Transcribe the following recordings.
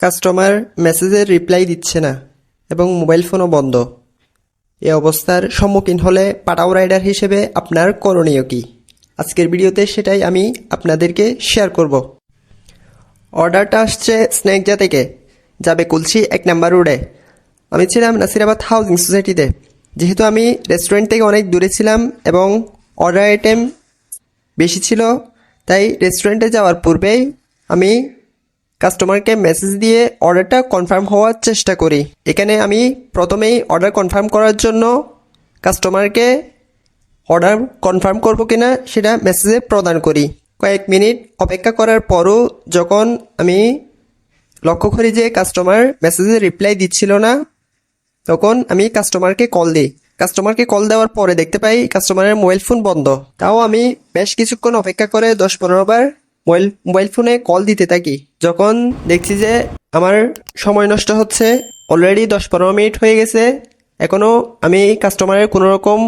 Customer মেসেজের reply দিচ্ছে না এবং মোবাইল ফোনও বন্ধ। এই অবস্থার সম্মুখীন হলে পাঠাও রাইডার হিসেবে আপনার করণীয় কি? আজকের ভিডিওতে সেটাই আমি আপনাদেরকে শেয়ার করব। অর্ডারটা আসছে স্ন্যাকজা থেকে, যাবে কুলসি 1 নম্বর রোডে। আমি ছিলাম নাসিরাবাদ হাউজিং সোসাইটিতে। যেহেতু আমি রেস্টুরেন্ট থেকে অনেক দূরে ছিলাম এবং অর্ডার আইটেম বেশি ছিল, তাই রেস্টুরেন্টে যাওয়ার পূর্বেই আমি কাস্টমারকে মেসেজ দিয়ে অর্ডারটা কনফার্ম হওয়ার চেষ্টা করি। এখানে আমি প্রথমেই অর্ডার কনফার্ম করার জন্য কাস্টমারকে অর্ডার কনফার্ম করব কিনা সেটা মেসেজে প্রদান করি। কয়েক মিনিট অপেক্ষা করার পরও যখন আমি লক্ষ্য করি যে কাস্টমার মেসেজে রিপ্লাই দিচ্ছিল না, তখন আমি কাস্টমারকে কল দিই। কাস্টমারকে কল দেওয়ার পরে দেখতে পাই কাস্টমারের মোবাইল ফোন বন্ধ। তাও আমি বেশ কিছুক্ষণ অপেক্ষা করে 10-15 বার মোবাইল ফোনে কল দিতে থাকি। যখন দেখছি যে আমার সময় নষ্ট হচ্ছে, অলরেডি 10-15 মিনিট হয়ে গেছে, এখনও আমি কাস্টমারের কোনো রকম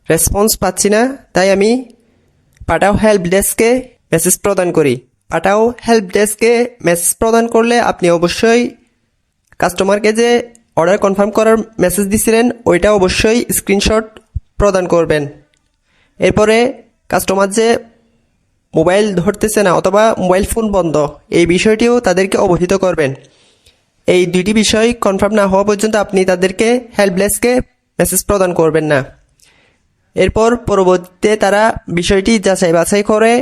রেসপন্স পাচ্ছি না, তাই আমি পাঠাও হেল্প ডেস্কে মেসেজ প্রদান করি। পাঠাও হেল্প ডেস্কে মেসেজ প্রদান করলে আপনি অবশ্যই কাস্টমারকে যে অর্ডার কনফার্ম করার মেসেজ দিছিলেন ওইটা অবশ্যই স্ক্রিনশট প্রদান করবেন। এরপরে কাস্টমার যে মোবাইল ধরতেছে না অথবা মোবাইল ফোন বন্ধ, এই বিষয়টিও তাদেরকে অবহিত করবেন। এই দুইটি বিষয় কনফার্ম না হওয়া পর্যন্ত আপনি তাদেরকে হেল্প ডেস্কে মেসেজ প্রদান করবেন না। এরপর পরবর্তীতে তারা বিষয়টি যাচাই বাছাই করে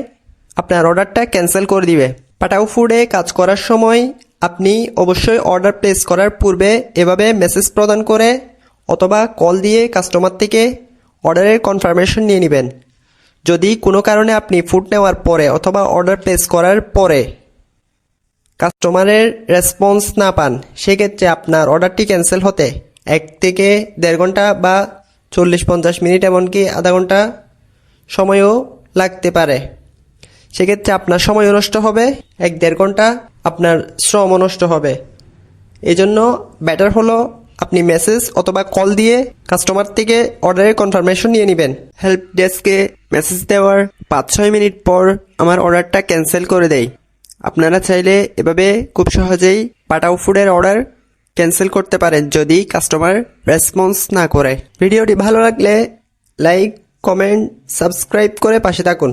আপনার অর্ডারটা ক্যান্সেল করে দিবে। পাঠাও ফুডে কাজ করার সময় আপনি অবশ্যই অর্ডার প্লেস করার পূর্বে এভাবে মেসেজ প্রদান করে অথবা কল দিয়ে কাস্টমার থেকে অর্ডারের কনফার্মেশন নিয়ে নেবেন। যদি কোনো কারণে আপনি ফুড নেওয়ার পরে অথবা অর্ডার প্লেস করার পরে কাস্টমারের রেসপন্স না পান, সেক্ষেত্রে আপনার অর্ডারটি ক্যান্সেল হতে 1 থেকে 1.5 ঘন্টা বা 40-50 মিনিট এমনকি আধা ঘন্টা সময়ও লাগতে পারে। সেক্ষেত্রে আপনার সময়ও নষ্ট হবে, 1-1.5 ঘন্টা আপনার শ্রমও নষ্ট হবে। এজন্য বেটার হলো আপনি মেসেজ অথবা কল দিয়ে কাস্টমার থেকে অর্ডারের কনফার্মেশন নিয়ে নেবেন। হেল্প ডেস্কে মেসেজ দেওয়ার 5-6 মিনিট পর আমার অর্ডারটা ক্যান্সেল করে দেয়। আপনারা চাইলে এভাবে খুব সহজেই পাঠাও ফুডের অর্ডার ক্যান্সেল করতে পারেন যদি কাস্টমার রেসপন্স না করে। ভিডিওটি ভালো লাগলে লাইক, কমেন্ট, সাবস্ক্রাইব করে পাশে থাকুন।